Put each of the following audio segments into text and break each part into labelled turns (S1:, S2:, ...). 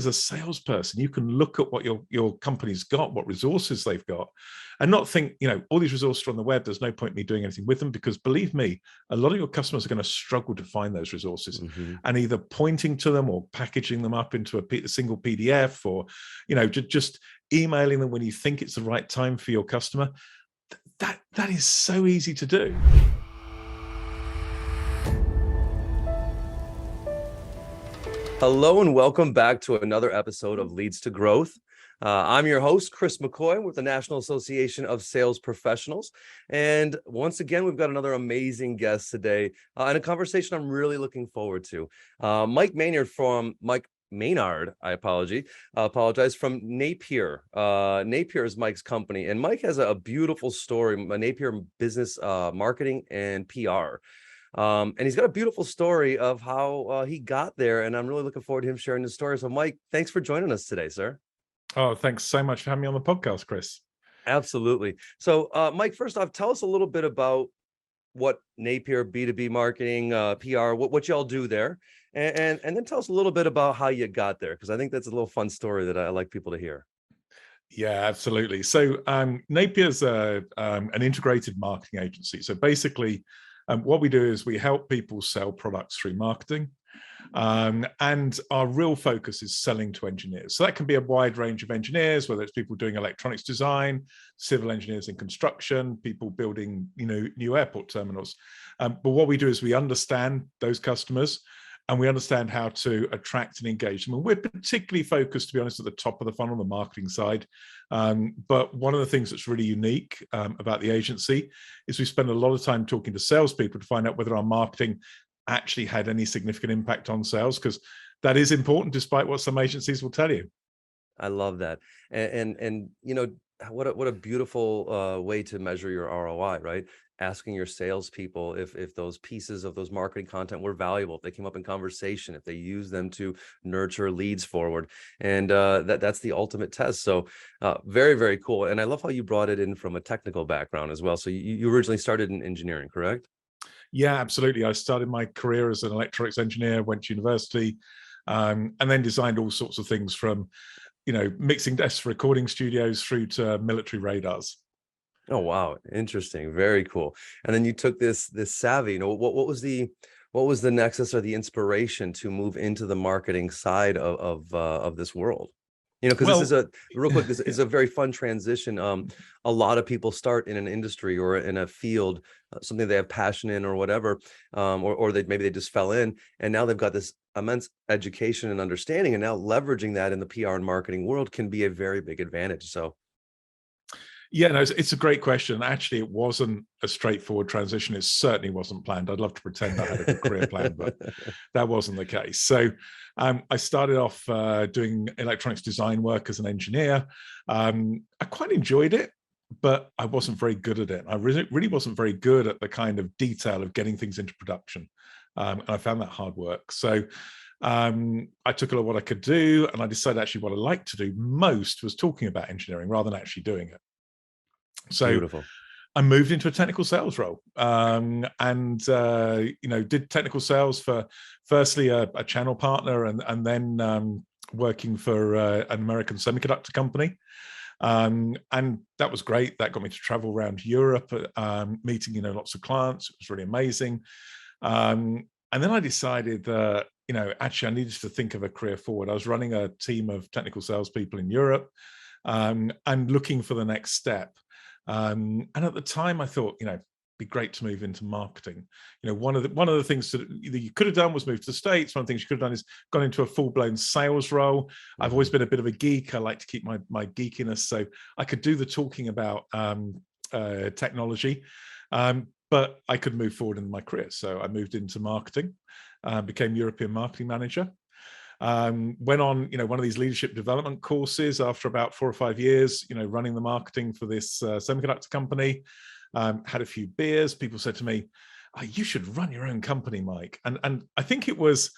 S1: as a salesperson, you can look at what your company's got, what resources they've got, and not think, all these resources are on the web, there's no point in me doing anything with them, because believe me, a lot of your customers are going to struggle to find those resources. And either pointing to them or packaging them up into a single PDF, or, just emailing them when you think it's the right time for your customer. That is so easy to do.
S2: Hello and welcome back to another episode of Leads to Growth. I'm your host, Chris McCoy, with the National Association of Sales Professionals. And once again, we've got another amazing guest today and a conversation I'm really looking forward to. Mike Maynard, I apologize, from Napier. Napier is Mike's company, and Mike has a beautiful story, Napier Business Marketing and PR. And he's got a beautiful story of how he got there, and I'm really looking forward to him sharing his story. So, Mike, thanks for joining us today, sir.
S1: Oh, thanks so much for having me on the podcast, Chris.
S2: Absolutely. So, Mike, first off, tell us a little bit about what Napier B2B marketing, PR, what y'all do there, and then tell us a little bit about how you got there, because I think that's a little fun story that I like people to hear.
S1: Yeah, absolutely. So Napier's an integrated marketing agency. So basically, what we do is we help people sell products through marketing. And our real focus is selling to engineers. So that can be a wide range of engineers, whether it's people doing electronics design, civil engineers in construction, people building, new airport terminals. But what we do is we understand those customers, and we understand how to attract and engage them. And we're particularly focused, to be honest, at the top of the funnel, the marketing side. But one of the things that's really unique about the agency is we spend a lot of time talking to salespeople to find out whether our marketing actually had any significant impact on sales, because that is important, despite what some agencies will tell you.
S2: I love that. And what a beautiful way to measure your ROI, right? Asking your salespeople if those pieces of those marketing content were valuable, if they came up in conversation, if they use them to nurture leads forward. And that's the ultimate test. So very, very cool. And I love how you brought it in from a technical background as well. So you originally started in engineering, correct?
S1: Yeah, absolutely. I started my career as an electronics engineer, went to university, and then designed all sorts of things from, mixing desks for recording studios through to military radars.
S2: Oh, wow. Interesting. Very cool. And then you took this savvy, what was the nexus or the inspiration to move into the marketing side of this world? Because this is this is a very fun transition. A lot of people start in an industry or in a field, something they have passion in or whatever, or maybe they just fell in, and now they've got this immense education and understanding, and now leveraging that in the PR and marketing world can be a very big advantage. So.
S1: Yeah, no, it's a great question. Actually, it wasn't a straightforward transition. It certainly wasn't planned. I'd love to pretend I had a good career plan, but that wasn't the case. So I started off doing electronics design work as an engineer. I quite enjoyed it, but I wasn't very good at it. I really wasn't very good at the kind of detail of getting things into production. And I found that hard work. So I took a look at what I could do, and I decided actually what I liked to do most was talking about engineering rather than actually doing it. So beautiful. I moved into a technical sales role, and did technical sales for firstly a channel partner, and then working for an American semiconductor company, and that was great. That got me to travel around Europe, meeting lots of clients. It was really amazing. And then I decided that actually I needed to think of a career forward. I was running a team of technical salespeople in Europe, and looking for the next step. And at the time, I thought, it'd be great to move into marketing. One of the things that you could have done was move to the States. One of the things you could have done is gone into a full-blown sales role. I've always been a bit of a geek. I like to keep my geekiness, so I could do the talking about technology, but I could move forward in my career. So I moved into marketing, became European marketing manager. Went on, one of these leadership development courses after about 4 or 5 years, running the marketing for this semiconductor company. Had a few beers. People said to me, "Oh, you should run your own company, Mike." And I think it was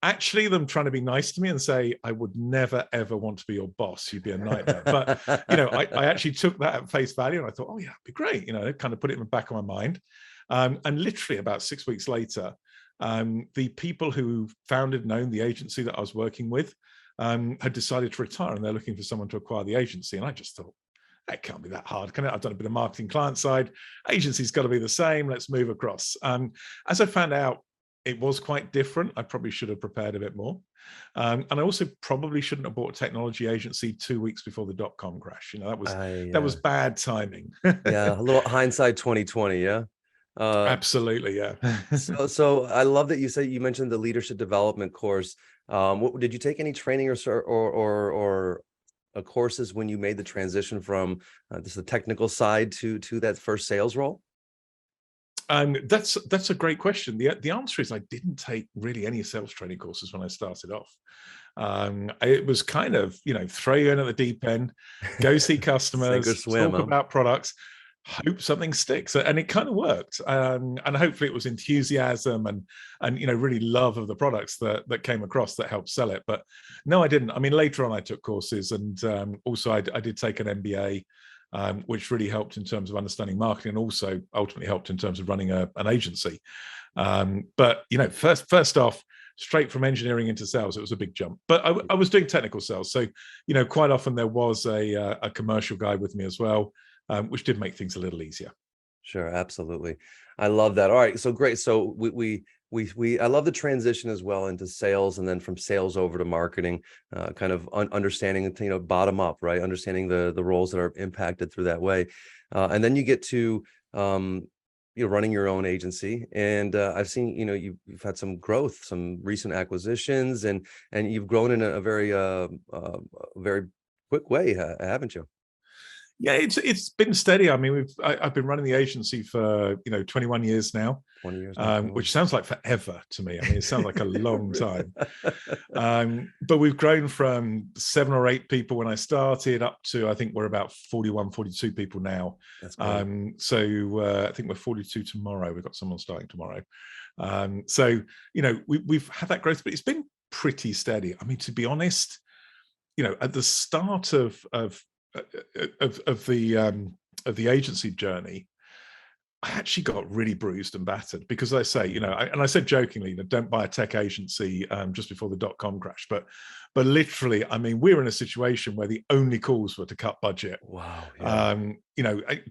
S1: actually them trying to be nice to me and say, "I would never, ever want to be your boss. You'd be a nightmare." But, I actually took that at face value, and I thought, oh yeah, it'd be great. Kind of put it in the back of my mind. And literally about 6 weeks later, the people who founded and owned the agency that I was working with had decided to retire, and they're looking for someone to acquire the agency. And I just thought, that can't be that hard, can it? I've done a bit of marketing client side. Agency's got to be the same. Let's move across. As I found out, it was quite different. I probably should have prepared a bit more. And I also probably shouldn't have bought a technology agency 2 weeks before the dot-com crash. That was bad timing.
S2: Yeah, a little hindsight 2020, yeah.
S1: Absolutely, yeah.
S2: So I love that you mentioned the leadership development course. Did you take any training or courses when you made the transition from the technical side to that first sales role?
S1: That's a great question. The answer is I didn't take really any sales training courses when I started off. It was kind of, throw you in at the deep end, go see customers,
S2: Sink or swim,
S1: talk about products, hope something sticks, and it kind of worked. And hopefully it was enthusiasm and really love of the products that came across that helped sell it. But no, I didn't. I mean, later on I took courses, and also I did take an MBA. Which really helped in terms of understanding marketing, and also ultimately helped in terms of running an agency. But first off, straight from engineering into sales, it was a big jump. But I was doing technical sales, so quite often there was a commercial guy with me as well, which did make things a little easier.
S2: Sure, absolutely. I love that. All right, so great. So I love the transition as well into sales, and then from sales over to marketing, kind of understanding, bottom up, right? Understanding the roles that are impacted through that way, and then you get to running your own agency. And I've seen you've had some growth, some recent acquisitions, and you've grown in a very very quick way, haven't you?
S1: Yeah, it's been steady. I mean, I've been running the agency for 21 years now.
S2: 20 years now.
S1: Which sounds like forever to me. I mean, it sounds like a long time. But we've grown from 7 or 8 people when I started up to, I think we're about 41, 42 people now.
S2: That's great.
S1: So I think we're 42 tomorrow. We've got someone starting tomorrow. So we've had that growth, but it's been pretty steady. I mean, to be honest, at the start of the agency journey, I actually got really bruised and battered because I say, and I said jokingly, don't buy a tech agency just before the dot-com crash, but literally, I mean, we were in a situation where the only calls were to cut budget.
S2: Wow. Yeah.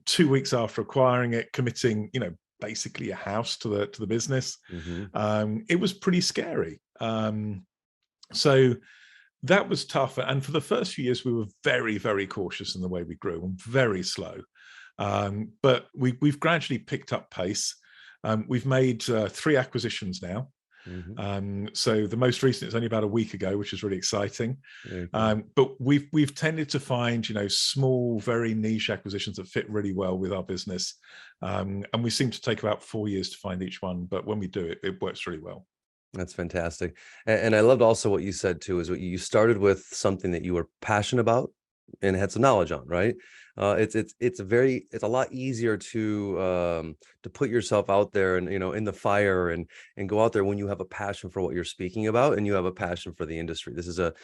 S1: 2 weeks after acquiring it, committing, basically a house to the business.
S2: Mm-hmm.
S1: It was pretty scary. So that was tough. And for the first few years, we were very, very cautious in the way we grew and very slow. But we've gradually picked up pace. We've made 3 acquisitions now.
S2: Mm-hmm.
S1: So the most recent is only about a week ago, which is really exciting. But we've tended to find, small, very niche acquisitions that fit really well with our business. And we seem to take about 4 years to find each one. But when we do it, it works really well.
S2: That's fantastic. And I loved also what you said too, is what you started with something that you were passionate about and had some knowledge on, right? It's a lot easier to put yourself out there and in the fire and go out there when you have a passion for what you're speaking about and you have a passion for the industry. This is a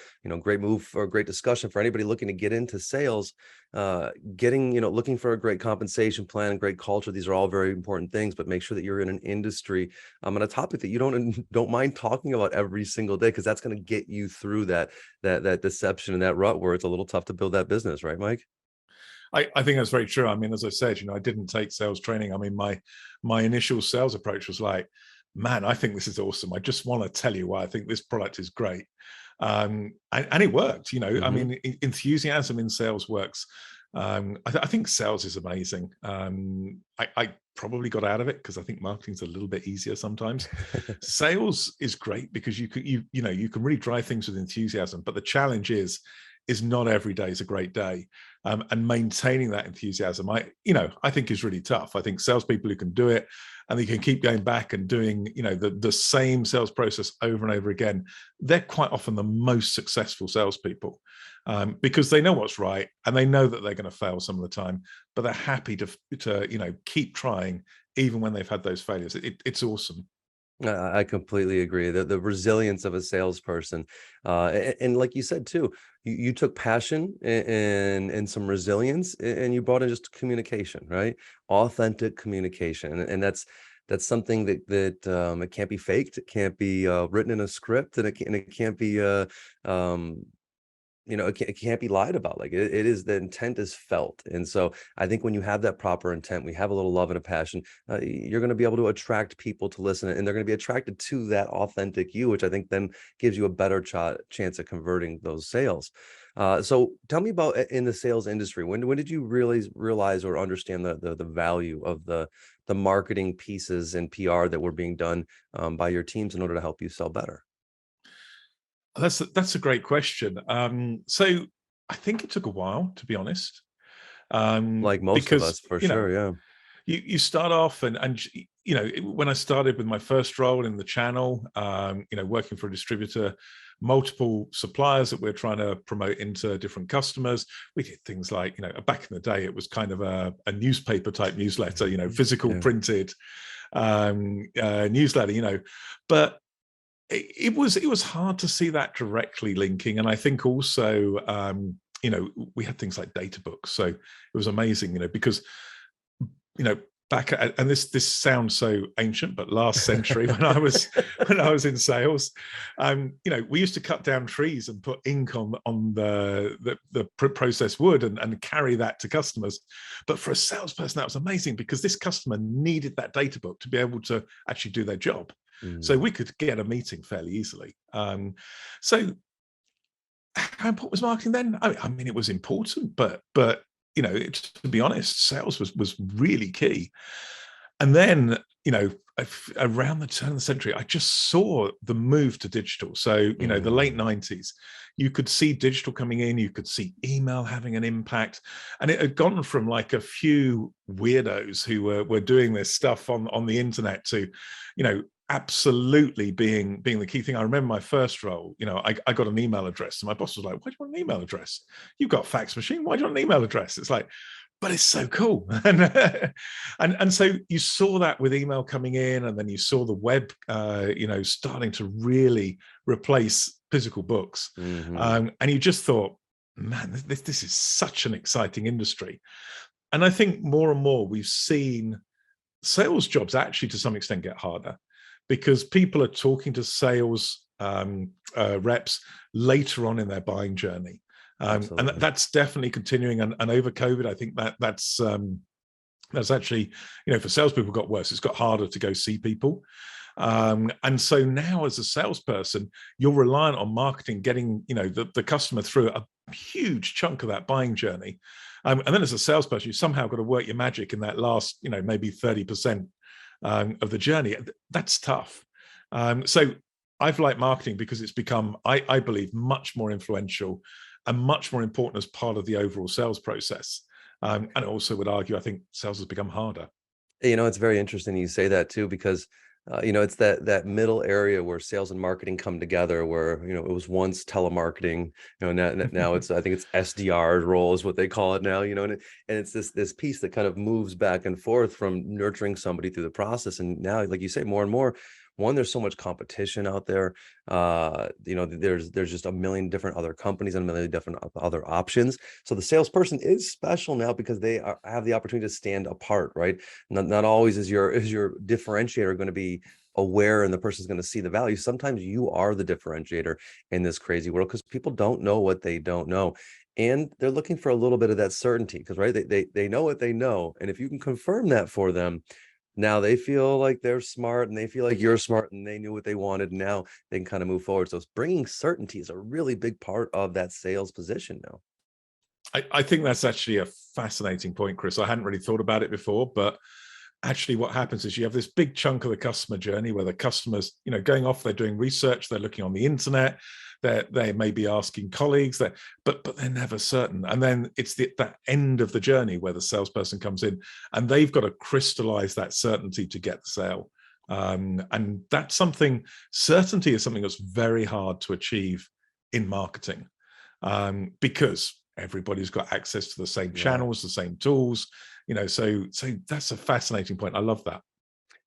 S2: great move or a great discussion for anybody looking to get into sales. Looking for a great compensation plan and great culture. These are all very important things, but make sure that you're in an industry on a topic that you don't mind talking about every single day, because that's going to get you through that deception and that rut where it's a little tough to build that business, right, Mike?
S1: I think that's very true. I mean, as I said, I didn't take sales training. I mean, my initial sales approach was like, man, I think this is awesome. I just want to tell you why I think this product is great. And it worked,
S2: Mm-hmm.
S1: I mean, enthusiasm in sales works. I think sales is amazing. I probably got out of it because I think marketing's a little bit easier sometimes. Sales is great because you can really drive things with enthusiasm, but the challenge is not every day is a great day. And maintaining that enthusiasm, I think is really tough. I think salespeople who can do it and they can keep going back and doing, the same sales process over and over again, they're quite often the most successful salespeople, because they know what's right and they know that they're going to fail some of the time, but they're happy to keep trying even when they've had those failures. It's awesome.
S2: I completely agree. The resilience of a salesperson, and like you said too, you took passion and some resilience, and you brought in just communication, right? Authentic communication, and that's something that it can't be faked. It can't be written in a script, and it can't be it can't be lied about. Like it is, the intent is felt. And so I think when you have that proper intent, we have a little love and a passion, you're going to be able to attract people to listen, and they're going to be attracted to that authentic you, which I think then gives you a better chance of converting those sales. So tell me about in the sales industry, when did you really realize or understand the value of the marketing pieces and PR that were being done by your teams in order to help you sell better?
S1: That's a great question. So I think it took a while, to be honest,
S2: Like most of
S1: because
S2: us, for sure. Yeah.
S1: you start off and when I started with my first role in the channel, working for a distributor, multiple suppliers that we're trying to promote into different customers. We did things like, back in the day, it was kind of a newspaper type newsletter, physical printed newsletter, but it was hard to see that directly linking. And I think also, we had things like data books. So it was amazing, because, back at, and this sounds so ancient, but last century when I was in sales, we used to cut down trees and put ink on the processed wood and carry that to customers. But for a salesperson, that was amazing because this customer needed that data book to be able to actually do their job. So we could get a meeting fairly easily. So how important was marketing then? I mean, it was important, but to be honest, sales was really key. And then, around the turn of the century, I just saw the move to digital. So, the late 90s, you could see digital coming in, you could see email having an impact. And it had gone from like a few weirdos who were doing this stuff on the internet to, absolutely being the key thing. I remember my first role, I got an email address and my boss was like, why do you want an email address? You've got a fax machine. Why do you want an email address? It's like, but it's so cool. And so you saw that with email coming in, and then you saw the web, starting to really replace physical books. And you just thought, man, this is such an exciting industry. And I think more and more we've seen sales jobs actually to some extent get harder, because people are talking to sales reps later on in their buying journey. And that's definitely continuing. And over COVID, I think that's actually, for salespeople got worse. It's got harder to go see people. And so now as a salesperson, you're reliant on marketing, getting, the customer through a huge chunk of that buying journey. And then as a salesperson, you somehow got to work your magic in that last, maybe 30% of the journey. That's tough. So I've liked marketing because it's become, I believe, much more influential and much more important as part of the overall sales process. And I also would argue, I think sales has become harder.
S2: It's very interesting you say that too, because it's that middle area where sales and marketing come together, where it was once telemarketing, now it's, I think it's SDR role is what they call it now, and it's this piece that kind of moves back and forth from nurturing somebody through the process. And now, like you say, more and more, there's so much competition out there. There's just a million different other companies and a million different other options. So the salesperson is special now because they have the opportunity to stand apart, right? Not always is your differentiator going to be aware and the person's going to see the value. Sometimes you are the differentiator in this crazy world because people don't know what they don't know. And they're looking for a little bit of that certainty because, right, they know what they know. And if you can confirm that for them, now they feel like they're smart and they feel like you're smart and they knew what they wanted. Now they can kind of move forward. So bringing certainty is a really big part of that sales position now.
S1: I think that's actually a fascinating point, Chris. I hadn't really thought about it before, but actually what happens is you have this big chunk of the customer journey where the customers, going off, they're doing research, they're looking on the internet, they may be asking colleagues, but they're never certain. And then it's that end of the journey where the salesperson comes in and they've got to crystallize that certainty to get the sale. And that's certainty is something that's very hard to achieve in marketing, because everybody's got access to the same channels, the same tools, so that's a fascinating point. I love that.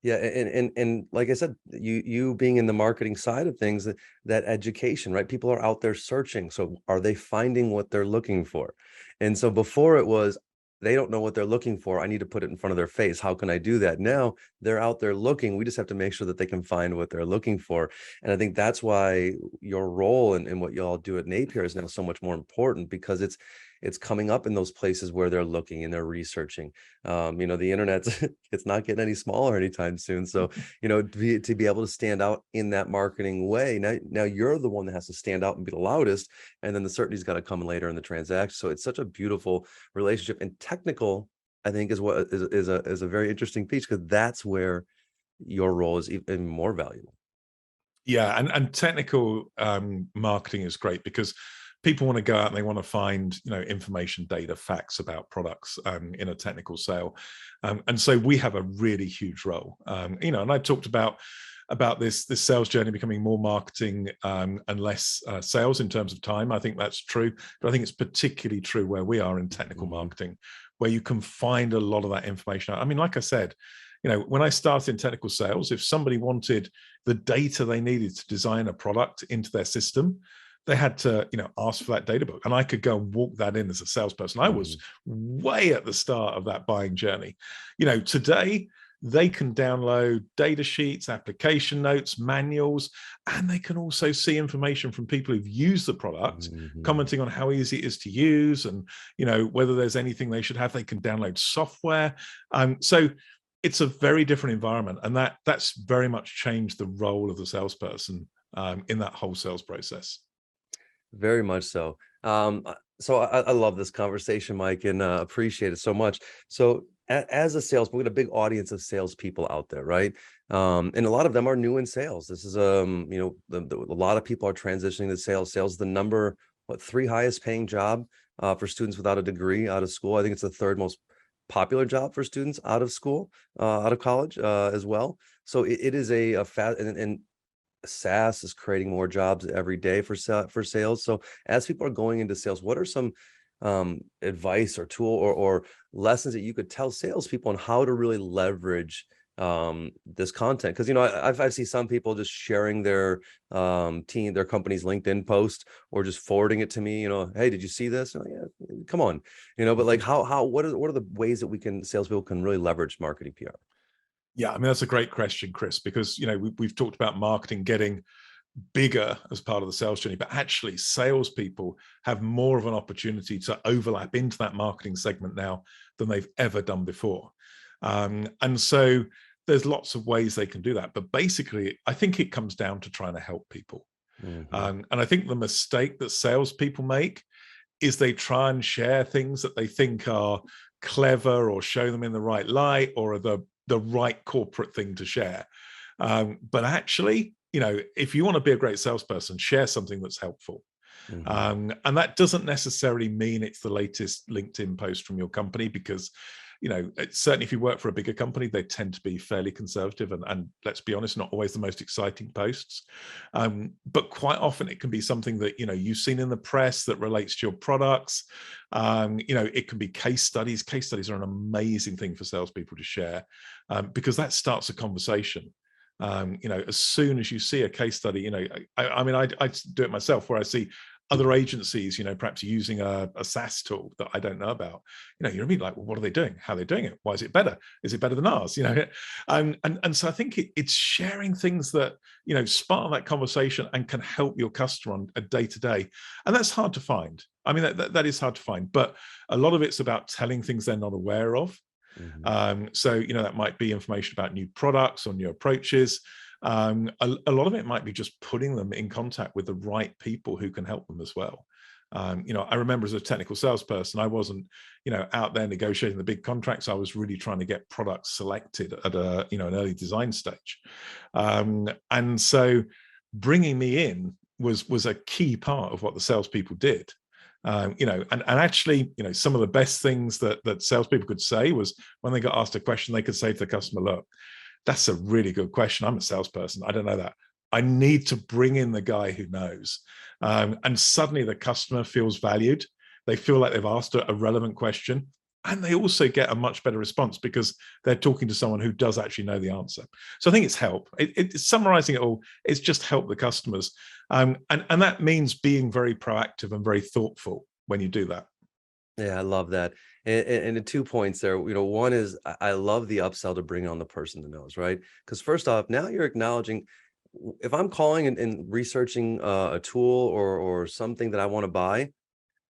S2: Yeah, and like I said, you being in the marketing side of things, that education, right? People are out there searching. So are they finding what they're looking for? And so before it was, they don't know what they're looking for. I need to put it in front of their face. How can I do that? Now they're out there looking. We just have to make sure that they can find what they're looking for. And I think that's why your role and what y'all do at Napier is now so much more important, because it's coming up in those places where they're looking and they're researching. The internet's it's not getting any smaller anytime soon. So, to be able to stand out in that marketing way, now you're the one that has to stand out and be the loudest, and then the certainty's got to come later in the transaction. So it's such a beautiful relationship. And technical, I think, is what is a very interesting piece, because that's where your role is even more valuable.
S1: Yeah, and technical marketing is great because people want to go out and they want to find information, data, facts about products in a technical sale, and so we have a really huge role. And I talked about this sales journey becoming more marketing and less sales in terms of time. I think that's true, but I think it's particularly true where we are in technical marketing, where you can find a lot of that information. I mean, like I said, when I started in technical sales, if somebody wanted the data they needed to design a product into their system, they had to, ask for that data book, and I could go and walk that in as a salesperson. I was way at the start of that buying journey. Today they can download data sheets, application notes, manuals, and they can also see information from people who've used the product, commenting on how easy it is to use, and whether there's anything they should have. They can download software. So it's a very different environment, and that's very much changed the role of the salesperson in that whole sales process.
S2: Very much so. So I love this conversation, Mike, and appreciate it so much. So as a sales, we got a big audience of salespeople out there, right? And a lot of them are new in sales. This is a lot of people are transitioning to sales. Sales is the number 3 highest paying job for students without a degree out of school. I think it's the 3rd most popular job for students out of school, out of college as well. So it is a fast, and SaaS is creating more jobs every day for sales. So as people are going into sales, what are some advice or tool or lessons that you could tell salespeople on how to really leverage this content? Because I've seen some people just sharing their company's LinkedIn post, or just forwarding it to me. Hey, did you see this? Yeah, come on. But like what are the ways that salespeople can really leverage marketing PR?
S1: Yeah, I mean, that's a great question, Chris, because we've talked about marketing getting bigger as part of the sales journey, but actually salespeople have more of an opportunity to overlap into that marketing segment now than they've ever done before. And so there's lots of ways they can do that. But basically, I think it comes down to trying to help people. And I think the mistake that salespeople make is they try and share things that they think are clever or show them in the right light or are the right corporate thing to share. But actually, if you want to be a great salesperson, share something that's helpful. And that doesn't necessarily mean it's the latest LinkedIn post from your company, because certainly if you work for a bigger company, they tend to be fairly conservative and let's be honest, not always the most exciting posts. But quite often it can be something that you've seen in the press that relates to your products. It can be case studies. Case studies are an amazing thing for salespeople to share, because that starts a conversation. As soon as you see a case study, I do it myself, where I see other agencies, perhaps using a SaaS tool that I don't know about. You're immediately like, well, what are they doing? How are they doing it? Why is it better? Is it better than ours? And so I think it's sharing things that spark that conversation and can help your customer on a day-to-day. And that's hard to find. I mean, that is hard to find, but a lot of it's about telling things they're not aware of. So that might be information about new products or new approaches. A lot of it might be just putting them in contact with the right people who can help them as well. I remember as a technical salesperson, I wasn't out there negotiating the big contracts. I was really trying to get products selected at an early design stage, and so bringing me in was a key part of what the salespeople did. And actually, some of the best things that salespeople could say was when they got asked a question, they could say to the customer, look, that's a really good question. I'm a salesperson. I don't know that. I need to bring in the guy who knows. And suddenly the customer feels valued. They feel like they've asked a relevant question. And they also get a much better response because they're talking to someone who does actually know the answer. So I think it's help. It's summarizing it all. It's just help the customers. And that means being very proactive and very thoughtful when you do that.
S2: Yeah, I love that. And the 2 points there, one is I love the upsell to bring on the person that knows, right? Because first off, now you're acknowledging if I'm calling and researching a tool or something that I want to buy,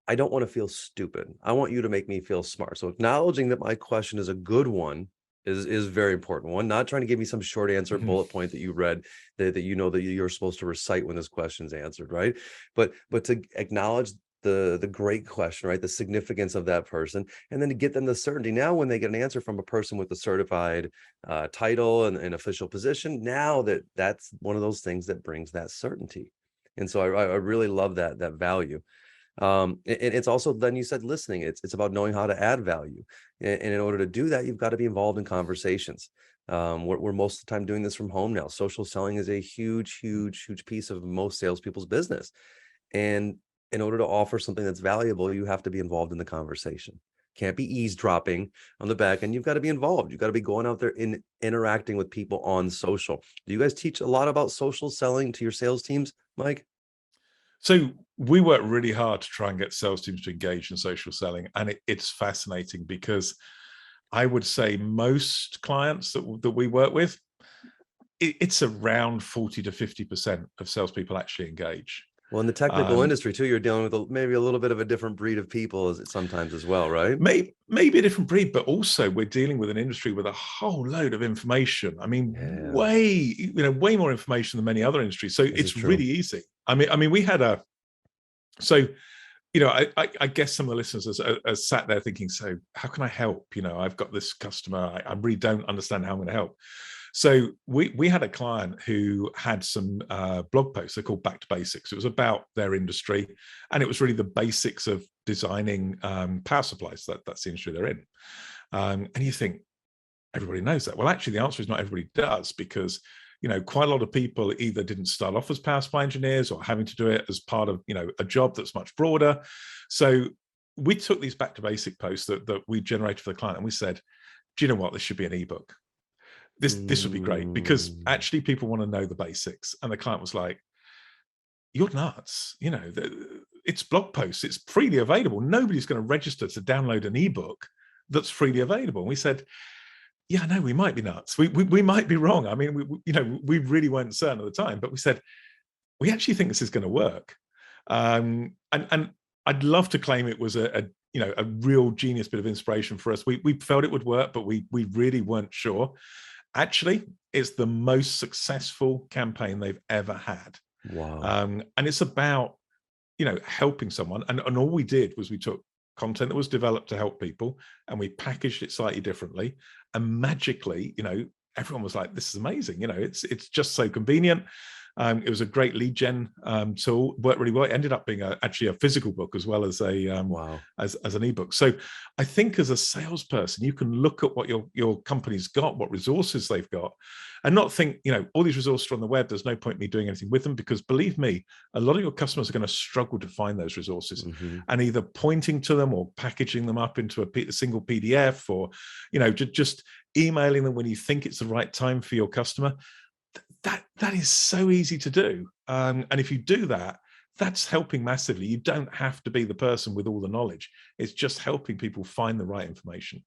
S2: I don't want to feel stupid. I want you to make me feel smart. So acknowledging that my question is a good one is very important. One, not trying to give me some short answer
S1: Mhm.
S2: bullet point that you read that you know that you're supposed to recite when this question's answered, right? But to acknowledge the great question, right? The significance of that person, and then to get them the certainty. Now, when they get an answer from a person with a certified title and official position, now that's one of those things that brings that certainty. And so I really love that value. And it's also, then you said listening, it's about knowing how to add value, and in order to do that, you've got to be involved in conversations. We're most of the time doing this from home now. Social selling is a huge piece of most salespeople's business, and in order to offer something that's valuable, you have to be involved in the conversation. Can't be eavesdropping on the back end. You've got to be involved. You've got to be going out there and interacting with people on social. Do you guys teach a lot about social selling to your sales teams, Mike?
S1: So we work really hard to try and get sales teams to engage in social selling, and it's fascinating because I would say most clients that we work with, it's around 40 to 50% of salespeople actually engage.
S2: Well, in the technical
S1: Um,
S2: industry too, you're dealing with maybe a little bit of a different breed of people sometimes as well, right?
S1: maybe a different breed, but also we're dealing with an industry with a whole load of information. I mean,
S2: Yeah,
S1: way more information than many other industries. So
S2: this is
S1: it's
S2: true.
S1: really easy. I mean, we had so I guess some of the listeners are sat there thinking, so how can I help? I've got this customer, I really don't understand how I'm going to help. So we had a client who had some blog posts. They're called Back to Basics. It was about their industry, and it was really the basics of designing power supplies. That's the industry they're in. And you think everybody knows that. Well, actually, the answer is not everybody does, because quite a lot of people either didn't start off as power supply engineers or having to do it as part of a job that's much broader. So we took these Back to Basic posts that we generated for the client, and we said, do you know what, this should be an ebook. This would be great, because
S2: Mm,
S1: actually people want to know the basics. And the client was like, you're nuts. It's blog posts, it's freely available. Nobody's going to register to download an ebook that's freely available. And we said, yeah, no, we might be nuts. We might be wrong. I mean, we really weren't certain at the time, but we said, we actually think this is going to work. And I'd love to claim it was a real genius bit of inspiration for us. We felt it would work, but we really weren't sure. Actually, it's the most successful campaign they've ever had.
S2: wow.
S1: And it's about, helping someone. And all we did was we took content that was developed to help people, and we packaged it slightly differently. And magically, everyone was like, this is amazing. It's just so convenient. It was a great lead gen tool, worked really well. It ended up being actually a physical book as well as
S2: Wow.
S1: as an ebook. So I think as a salesperson, you can look at what your company's got, what resources they've got, and not think, all these resources are on the web, there's no point in me doing anything with them, because believe me, a lot of your customers are going to struggle to find those resources.
S2: Hmm.
S1: And either pointing to them or packaging them up into a single PDF, or just emailing them when you think it's the right time for your customer. That is so easy to do. And if you do that, that's helping massively. You don't have to be the person with all the knowledge. It's just helping people find the right information.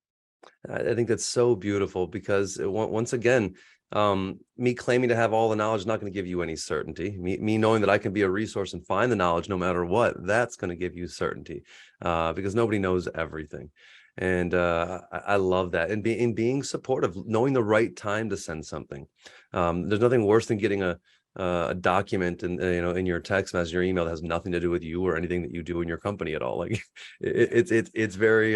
S2: I think that's so beautiful because once again, me claiming to have all the knowledge is not going to give you any certainty. Me knowing that I can be a resource and find the knowledge no matter what, that's going to give you certainty, because nobody knows everything. And I love that. And being supportive, knowing the right time to send something. There's nothing worse than getting a document and in your text message, your email that has nothing to do with you or anything that you do in your company at all. Like it's very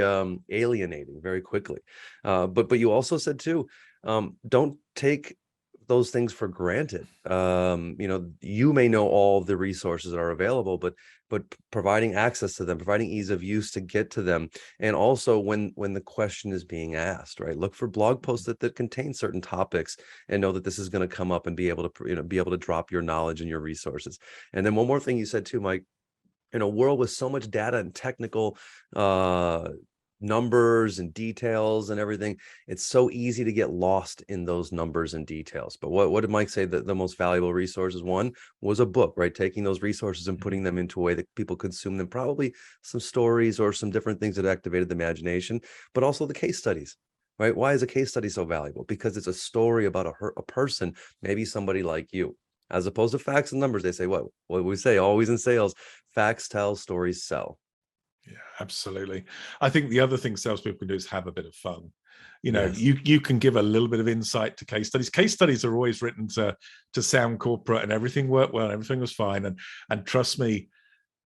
S2: alienating very quickly. But you also said too, don't take those things for granted. You may know all the resources that are available, but providing access to them, providing ease of use to get to them, and also when the question is being asked, right? Look for blog posts that contain certain topics, and know that this is going to come up, and be able to drop your knowledge and your resources. And then one more thing you said too, Mike. In a world with so much data and technical numbers and details and everything, it's so easy to get lost in those numbers and details. But what did Mike say that the most valuable resources? One was a book, right? Taking those resources and putting them into a way that people consume them, probably some stories or some different things that activated the imagination, but also the case studies. Right? Why is a case study so valuable? Because it's a story about a person, maybe somebody like you, as opposed to facts and numbers. They say what we say always in sales: facts tell, stories sell.
S1: Yeah, absolutely. I think the other thing salespeople can do is have a bit of fun.
S2: Yes.
S1: You can give a little bit of insight to case studies. Case studies are always written to sound corporate, and everything worked well, and everything was fine. And trust me,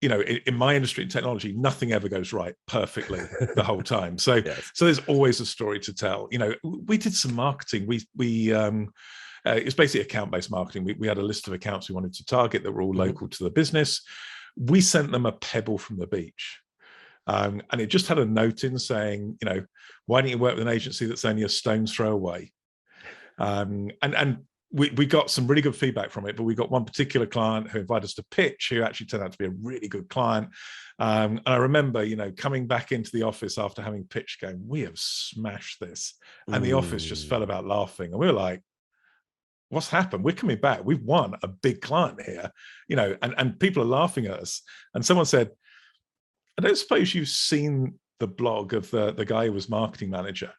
S1: in my industry in technology, nothing ever goes right perfectly the whole time. So
S2: Yes.
S1: so there's always a story to tell. We did some marketing. It's basically account-based marketing. We had a list of accounts we wanted to target that were all local to the business. We sent them a pebble from the beach. And it just had a note in saying, why don't you work with an agency that's only a stone's throw away? And we got some really good feedback from it, but we got one particular client who invited us to pitch, who actually turned out to be a really good client. And I remember, coming back into the office after having pitched, going, we have smashed this. And the office just fell about laughing. And we were like, what's happened? We're coming back. We've won a big client here, and people are laughing at us. And someone said, I don't suppose you've seen the blog of the guy who was marketing manager.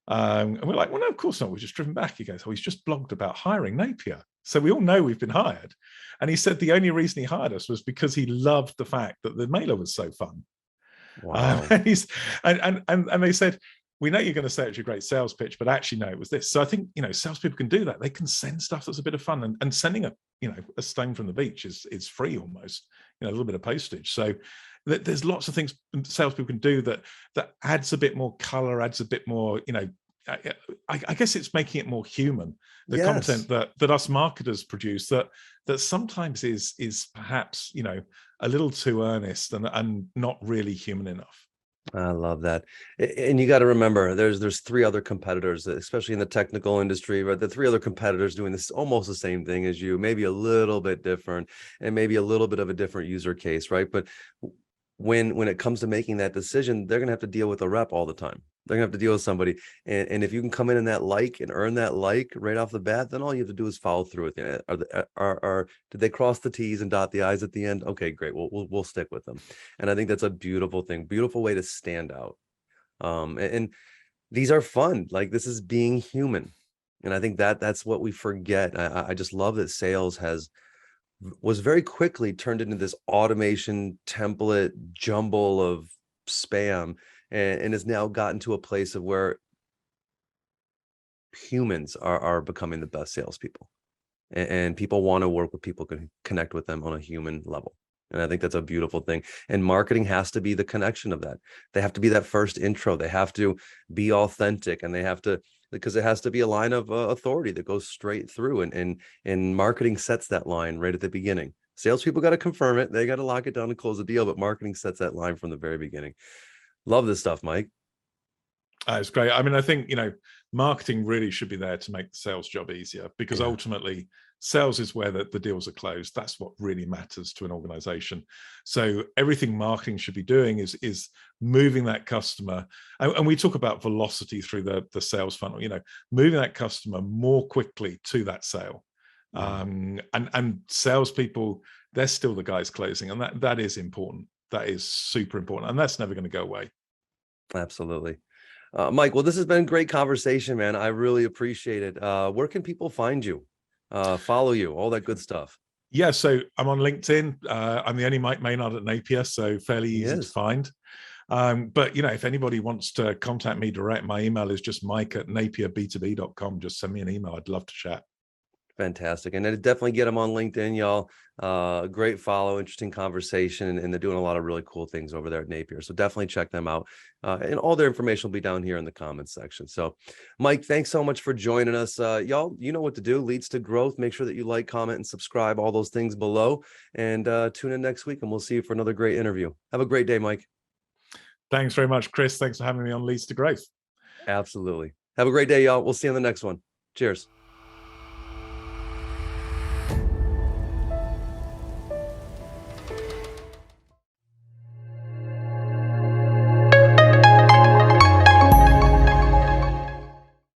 S1: And we're like, well, no, of course not. We've just driven back. He goes, oh, he's just blogged about hiring Napier. So we all know we've been hired. And he said the only reason he hired us was because he loved the fact that the mailer was so fun.
S2: Wow.
S1: And they said, we know you're going to say it's your great sales pitch, but actually, no, it was this. So I think, salespeople can do that. They can send stuff that's a bit of fun, and sending a stone from the beach is free almost, a little bit of postage. So there's lots of things salespeople can do that adds a bit more color, adds a bit more, I guess it's making it more human. The
S2: Yes.
S1: content that us marketers produce that sometimes is perhaps, a little too earnest and not really human enough.
S2: I love that. And you got to remember, there's three other competitors, especially in the technical industry, but the three other competitors doing this almost the same thing as you, maybe a little bit different and maybe a little bit of a different user case, right? But when it comes to making that decision, they're going to have to deal with a rep all the time. They're going to have to deal with somebody. And if you can come in that like and earn that like right off the bat, then all you have to do is follow through with it. Did they cross the T's and dot the I's at the end? Okay, great. We'll stick with them. And I think that's a beautiful thing, beautiful way to stand out. And these are fun. Like, this is being human. And I think that's what we forget. I just love that sales was very quickly turned into this automation template jumble of spam, and has now gotten to a place of where humans are becoming the best salespeople, and people want to work with people, can connect with them on a human level. And I think that's a beautiful thing. And marketing has to be the connection of that. They have to be that first intro. They have to be authentic, and they have to, because it has to be a line of authority that goes straight through. And marketing sets that line right at the beginning. Salespeople got to confirm it. They got to lock it down and close the deal, but marketing sets that line from the very beginning. Love this stuff, Mike.
S1: It's great. I mean, I think, marketing really should be there to make the sales job easier, because ultimately sales is where the deals are closed. That's what really matters to an organization. So everything marketing should be doing is moving that customer. And we talk about velocity through the sales funnel, moving that customer more quickly to that sale. And salespeople, they're still the guys closing. And that is important. That is super important. And that's never going to go away.
S2: Absolutely. Mike, well, this has been a great conversation, man. I really appreciate it. Where can people find you, follow you, all that good stuff?
S1: Yeah, so I'm on LinkedIn. I'm the only Mike Maynard at Napier, so fairly easy to find. But, if anybody wants to contact me direct, my email is just mike@napierb2b.com. Just send me an email. I'd love to chat.
S2: Fantastic. And definitely get them on LinkedIn, y'all. Great follow, interesting conversation, and they're doing a lot of really cool things over there at Napier. So definitely check them out. And all their information will be down here in the comments section. So Mike, thanks so much for joining us. Y'all, you know what to do. Leads to growth. Make sure that you like, comment, and subscribe, all those things below. And tune in next week, and we'll see you for another great interview. Have a great day, Mike.
S1: Thanks very much, Chris. Thanks for having me on Leads to Growth.
S2: Absolutely. Have a great day, y'all. We'll see you on the next one. Cheers.